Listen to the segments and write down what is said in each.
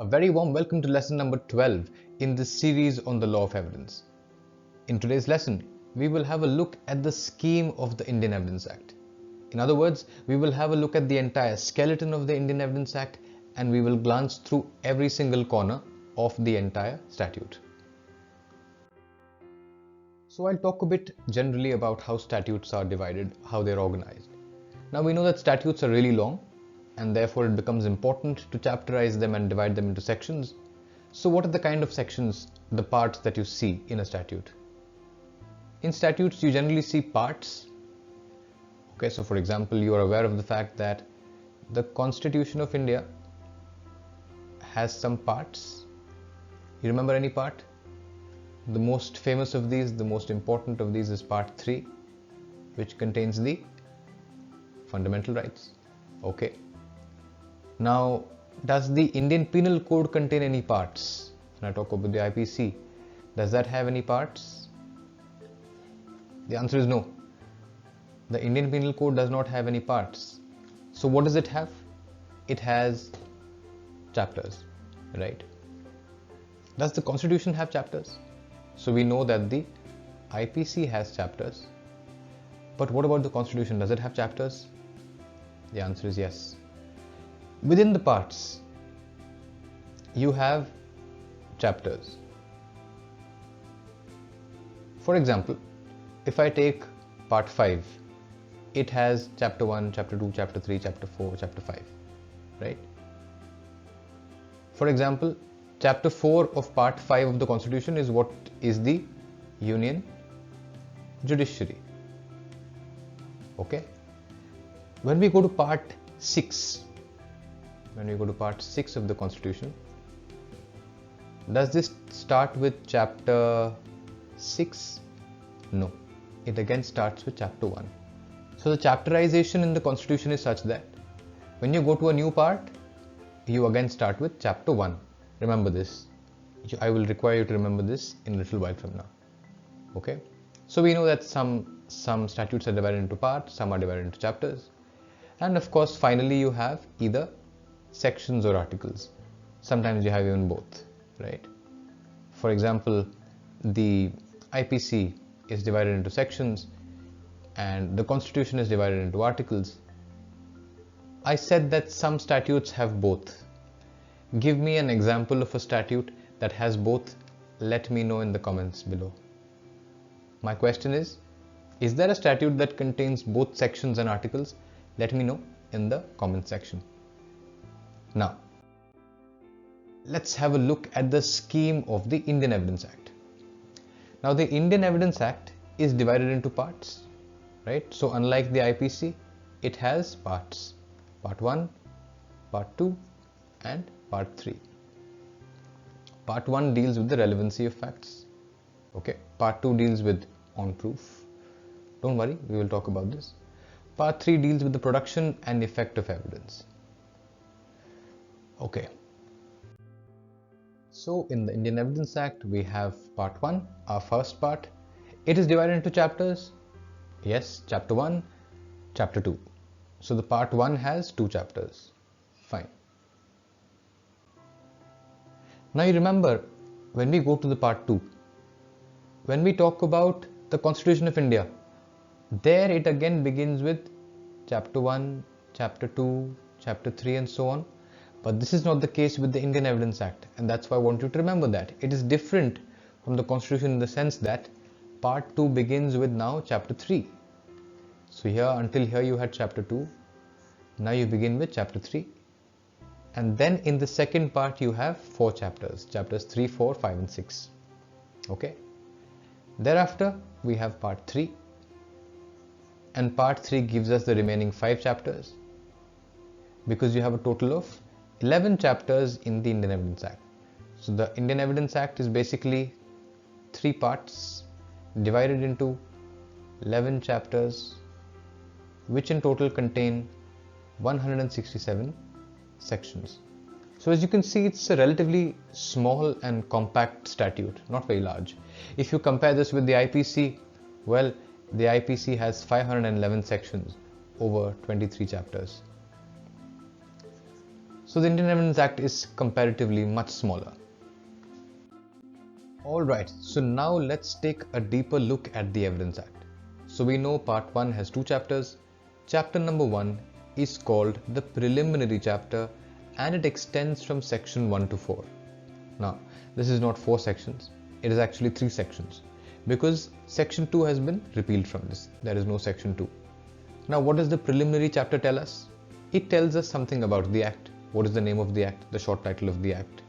A very warm welcome to lesson number 12 in this series on the law of evidence. In today's lesson, we will have a look at the scheme of the Indian Evidence Act. In other words, we will have a look at the entire skeleton of the Indian Evidence Act and we will glance through every single corner of the entire statute. So I'll talk a bit generally about how statutes are divided, how they're organized. Now we know that statutes are really long and therefore it becomes important to chapterize them and divide them into sections. So what are the kind of sections, the parts that you see in a statute? In statutes you generally see parts. Okay, so for example, you are aware of the fact that the Constitution of India has some parts. You remember any part? The most famous of these, the most important of these is part 3, which contains the fundamental rights. Okay. Now, does the Indian Penal Code contain any parts? When I talk about the IPC, does that have any parts? The answer is no. The Indian Penal Code does not have any parts. So what does it have? It has chapters, right? Does the Constitution have chapters? So we know that the IPC has chapters. But what about the Constitution? Does it have chapters? The answer is yes. Within the parts, you have chapters. For example, if I take part 5, it has chapter 1, chapter 2, chapter 3, chapter 4, chapter 5, right? For example, chapter 4 of part 5 of the Constitution is what is the Union Judiciary. Okay? When we go to part 6, of the Constitution, does this start with chapter 6? No. It again starts with chapter 1. So the chapterization in the Constitution is such that when you go to a new part, you again start with chapter 1. Remember this. I will require you to remember this in a little while from now. Okay? So we know that some statutes are divided into parts, some are divided into chapters. And of course, finally you have either sections or articles. Sometimes you have even both, right? For example, the IPC is divided into sections and the Constitution is divided into articles. I said that some statutes have both. Give me an example of a statute that has both. Let me know in the comments below. My question is there a statute that contains both sections and articles? Let me know in the comment section. Now, let's have a look at the scheme of the Indian Evidence Act. Now, the Indian Evidence Act is divided into parts, right? So, unlike the IPC, it has parts. Part 1, Part 2, and Part 3. Part 1 deals with the relevancy of facts. Okay. Part 2 deals with on proof. Don't worry, we will talk about this. Part 3 deals with the production and effect of evidence. Okay. So in the Indian Evidence Act, we have part 1, our first part. It is divided into chapters. Yes, chapter 1, chapter 2. So the part 1 has 2 chapters. Fine. Now you remember, when we go to the part 2, when we talk about the Constitution of India, there it again begins with chapter 1, chapter 2, chapter 3 and so on. But this is not the case with the Indian Evidence Act, and that's why I want you to remember that. It is different from the Constitution in the sense that part 2 begins with now chapter 3. So here, until here you had chapter 2, now you begin with chapter 3. And then in the second part you have 4 chapters, chapters 3, 4, 5 and 6. Okay. Thereafter we have part 3. And part 3 gives us the remaining 5 chapters, because you have a total of 11 chapters in the Indian Evidence Act. So the Indian Evidence Act is basically 3 parts divided into 11 chapters, which in total contain 167 sections. So as you can see, it's a relatively small and compact statute, not very large. If you compare this with the IPC, well, the IPC has 511 sections over 23 chapters. So the Indian Evidence Act is comparatively much smaller. Alright, so now let's take a deeper look at the Evidence Act. So we know part 1 has 2 chapters. Chapter number 1 is called the preliminary chapter and it extends from section 1 to 4. Now, this is not 4 sections, it is actually 3 sections because section 2 has been repealed from this. There is no section 2. Now, what does the preliminary chapter tell us? It tells us something about the act. What is the name of the act? The short title of the act.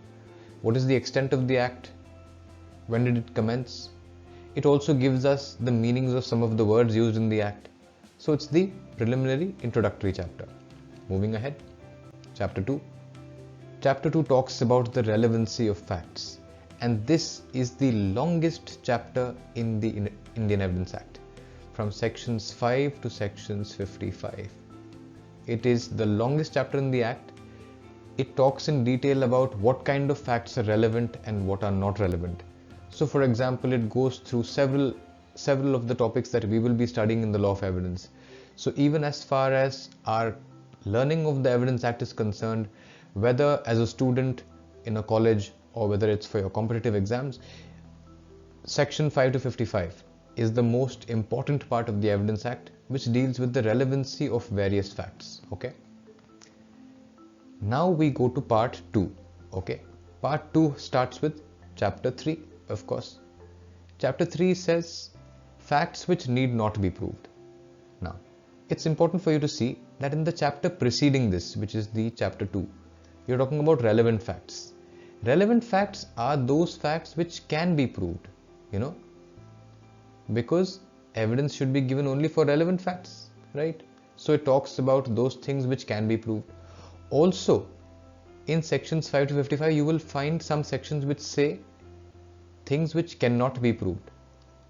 What is the extent of the act? When did it commence? It also gives us the meanings of some of the words used in the act. So it's the preliminary introductory chapter. Moving ahead, chapter 2. Chapter 2 talks about the relevancy of facts, and this is the longest chapter in the Indian Evidence Act, from sections 5 to sections 55. It is the longest chapter in the Act. It talks in detail about what kind of facts are relevant and what are not relevant. So for example, it goes through several of the topics that we will be studying in the law of evidence. So even as far as our learning of the Evidence Act is concerned, whether as a student in a college or whether it's for your competitive exams, section 5 to 55 is the most important part of the Evidence Act, which deals with the relevancy of various facts. Okay. Now we go to part 2. Okay. Part 2 starts with chapter 3, of course. Chapter 3 says facts which need not be proved. Now, it's important for you to see that in the chapter preceding this, which is the chapter 2, you're talking about relevant facts. Relevant facts are those facts which can be proved, because evidence should be given only for relevant facts, right? So it talks about those things which can be proved. Also, in sections 5 to 55, you will find some sections which say things which cannot be proved,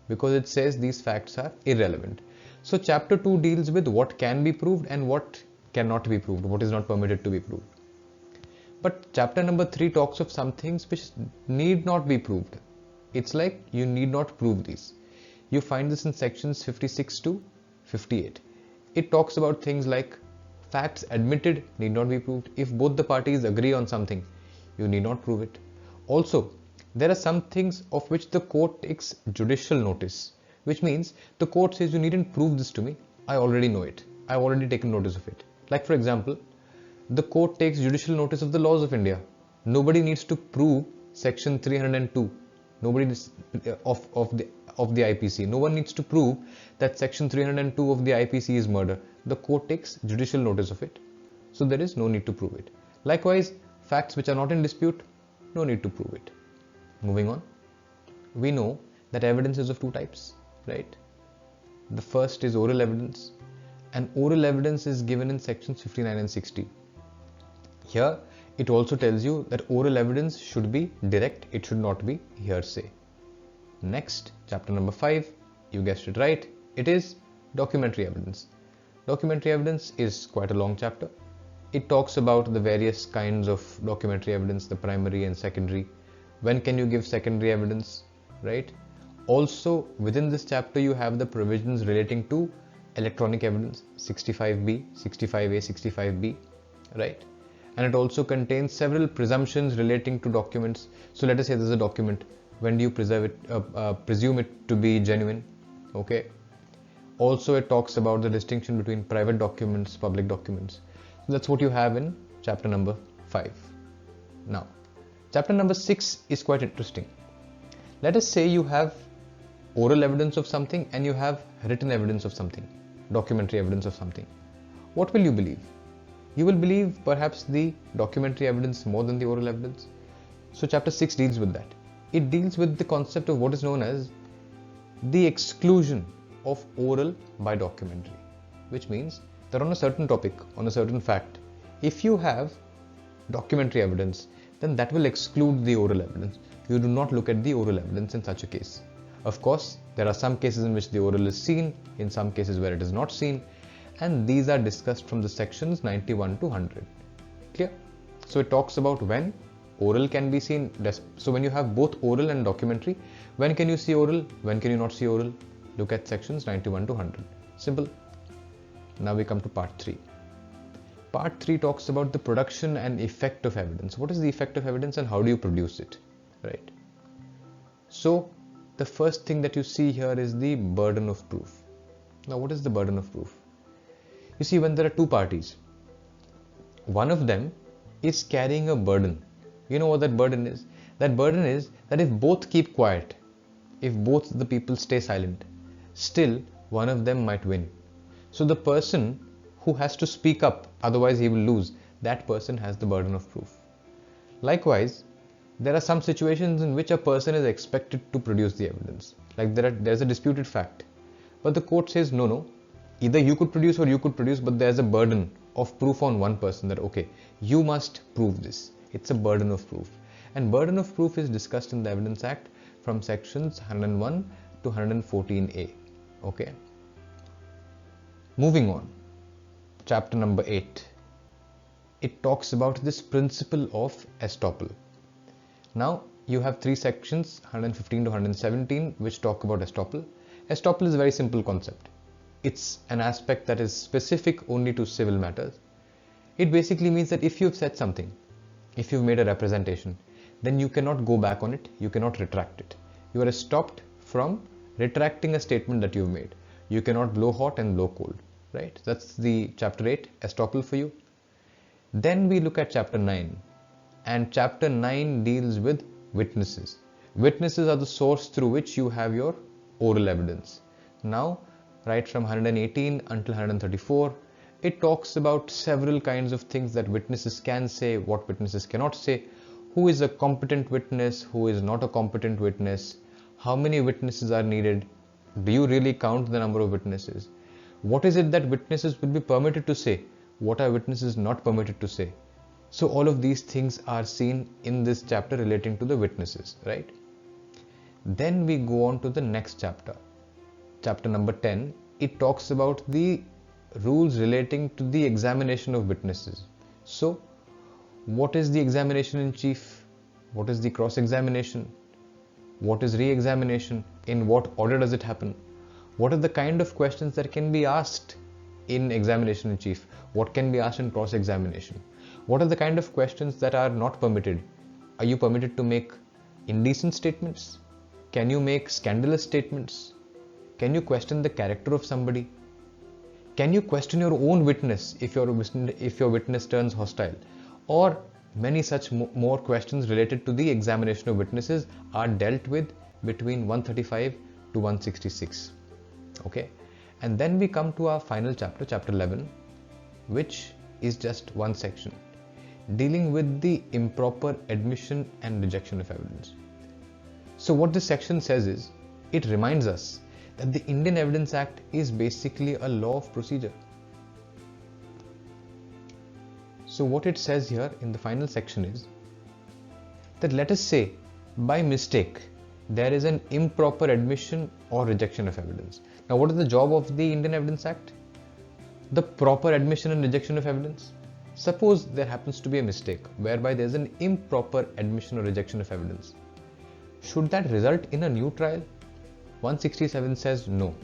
because it says these facts are irrelevant. So chapter 2 deals with what can be proved and what cannot be proved, what is not permitted to be proved. But chapter number 3 talks of some things which need not be proved. It's like you need not prove these. You find this in sections 56 to 58. It talks about things like facts admitted need not be proved. If both the parties agree on something, you need not prove it. Also, there are some things of which the court takes judicial notice, which means the court says you needn't prove this to me. I already know it. I've already taken notice of it. Like for example, the court takes judicial notice of the laws of India. Nobody needs to prove section 302. Nobody needs, of the IPC. No one needs to prove that section 302 of the IPC is murder. The court takes judicial notice of it. So there is no need to prove it. Likewise, facts which are not in dispute, no need to prove it. Moving on, we know that evidence is of 2 types, right? The first is oral evidence, and oral evidence is given in sections 59 and 60. Here, it also tells you that oral evidence should be direct, it should not be hearsay. Next, chapter number 5, you guessed it right, it is documentary evidence. Documentary evidence is quite a long chapter. It talks about the various kinds of documentary evidence, the primary and secondary. When can you give secondary evidence, right? Also, within this chapter, you have the provisions relating to electronic evidence, 65B, 65A, 65B, right? And it also contains several presumptions relating to documents. So let us say there's a document. When do you presume it to be genuine? Okay. Also, it talks about the distinction between private documents, public documents. So that's what you have in chapter number 5. Now, chapter number 6 is quite interesting. Let us say you have oral evidence of something and you have written evidence of something, documentary evidence of something. What will you believe? You will believe perhaps the documentary evidence more than the oral evidence. So chapter 6 deals with that. It deals with the concept of what is known as the exclusion of oral by documentary, which means that on a certain topic, on a certain fact, if you have documentary evidence, then that will exclude the oral evidence. You do not look at the oral evidence in such a case. Of course, there are some cases in which the oral is seen, in some cases where it is not seen, and these are discussed from the sections 91 to 100. Clear? So it talks about when oral can be seen. So when you have both oral and documentary, when can you see oral, when can you not see oral? Look at sections 91 to 100. Simple. Now we come to part 3. Part 3 talks about the production and effect of evidence. What is the effect of evidence and how do you produce it, right? So the first thing that you see here is the burden of proof. Now, what is the burden of proof? You see, when there are two parties, one of them is carrying a burden. You know what that burden is? That burden is that if both keep quiet, if both the people stay silent, still one of them might win. So the person who has to speak up, otherwise he will lose, that person has the burden of proof. Likewise, there are some situations in which a person is expected to produce the evidence. Like there's a disputed fact, but the court says no, either you could produce or you could produce, but there's a burden of proof on one person that okay, you must prove this. It's a burden of proof, and burden of proof is discussed in the Evidence Act from sections 101 to 114A. Okay. Moving on, chapter number 8. It talks about this principle of estoppel. Now you have three sections, 115 to 117, which talk about estoppel. Estoppel is a very simple concept. It's an aspect that is specific only to civil matters. It basically means that if you've said something, if you've made a representation, then you cannot go back on it, you cannot retract it. You are stopped from retracting a statement that you've made. You cannot blow hot and blow cold, right? That's the chapter 8, estoppel for you. Then we look at chapter 9, and chapter 9 deals with witnesses. Witnesses are the source through which you have your oral evidence. Now, right from 118 until 134, it talks about several kinds of things that witnesses can say, what witnesses cannot say, who is a competent witness, who is not a competent witness, how many witnesses are needed, do you really count the number of witnesses, what is it that witnesses will be permitted to say, what are witnesses not permitted to say. So all of these things are seen in this chapter relating to the witnesses, right? Then we go on to the next chapter. Chapter number 10, it talks about the rules relating to the examination of witnesses. So, what is the examination in chief? What is the cross-examination? What is re-examination? In what order does it happen? What are the kind of questions that can be asked in examination in chief? What can be asked in cross-examination? What are the kind of questions that are not permitted? Are you permitted to make indecent statements? Can you make scandalous statements? Can you question the character of somebody? Can you question your own witness if your witness turns hostile? Or many such more questions related to the examination of witnesses are dealt with between 135 to 166. Okay, and then we come to our final chapter, chapter 11, which is just one section dealing with the improper admission and rejection of evidence. So what this section says is, it reminds us that the Indian Evidence Act is basically a law of procedure. So what it says here in the final section is that let us say by mistake there is an improper admission or rejection of evidence. Now what is the job of the Indian Evidence Act? The proper admission and rejection of evidence. Suppose there happens to be a mistake whereby there is an improper admission or rejection of evidence. Should that result in a new trial? 167 says no,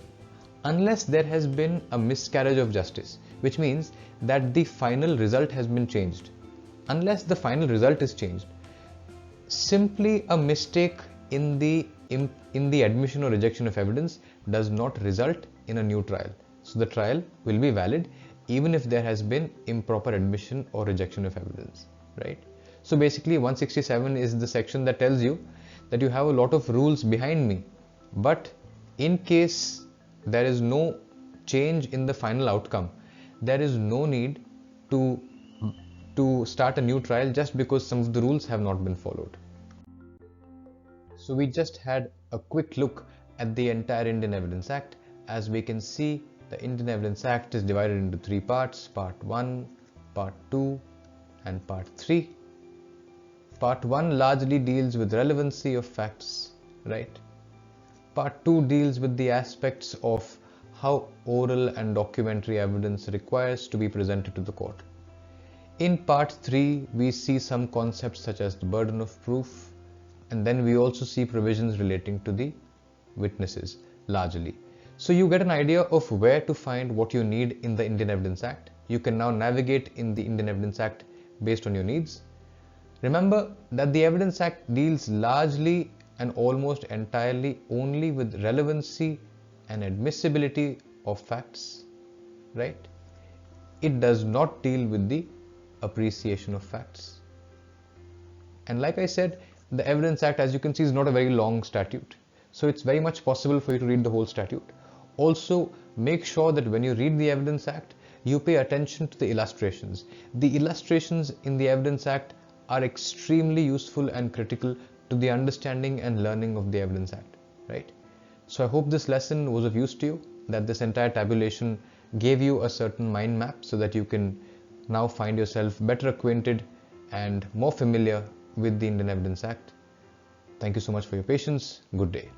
unless there has been a miscarriage of justice, which means that the final result has been changed. Unless the final result is changed, simply a mistake in the admission or rejection of evidence does not result in a new trial. So the trial will be valid even if there has been improper admission or rejection of evidence, right? So basically 167 is the section that tells you that you have a lot of rules behind me, but in case there is no change in the final outcome, there is no need to start a new trial just because some of the rules have not been followed. So we just had a quick look at the entire Indian Evidence Act. As we can see, the Indian Evidence Act is divided into three parts, part 1, part 2 and part 3. Part 1 largely deals with relevancy of facts, right? Part 2 deals with the aspects of how oral and documentary evidence requires to be presented to the court. In part 3, we see some concepts such as the burden of proof, and then we also see provisions relating to the witnesses largely. So you get an idea of where to find what you need in the Indian Evidence Act. you can now navigate in the Indian Evidence Act based on your needs. Remember that the Evidence Act deals largely and almost entirely only with relevancy and admissibility of facts, right? It does not deal with the appreciation of facts. And like I said, the Evidence Act, as you can see, is not a very long statute. So it's very much possible for you to read the whole statute. Also, make sure that when you read the Evidence Act, you pay attention to the illustrations. The illustrations in the Evidence Act are extremely useful and critical to the understanding and learning of the Evidence Act, right? So I hope this lesson was of use to you, that this entire tabulation gave you a certain mind map so that you can now find yourself better acquainted and more familiar with the Indian Evidence Act. Thank you so much for your patience. Good day.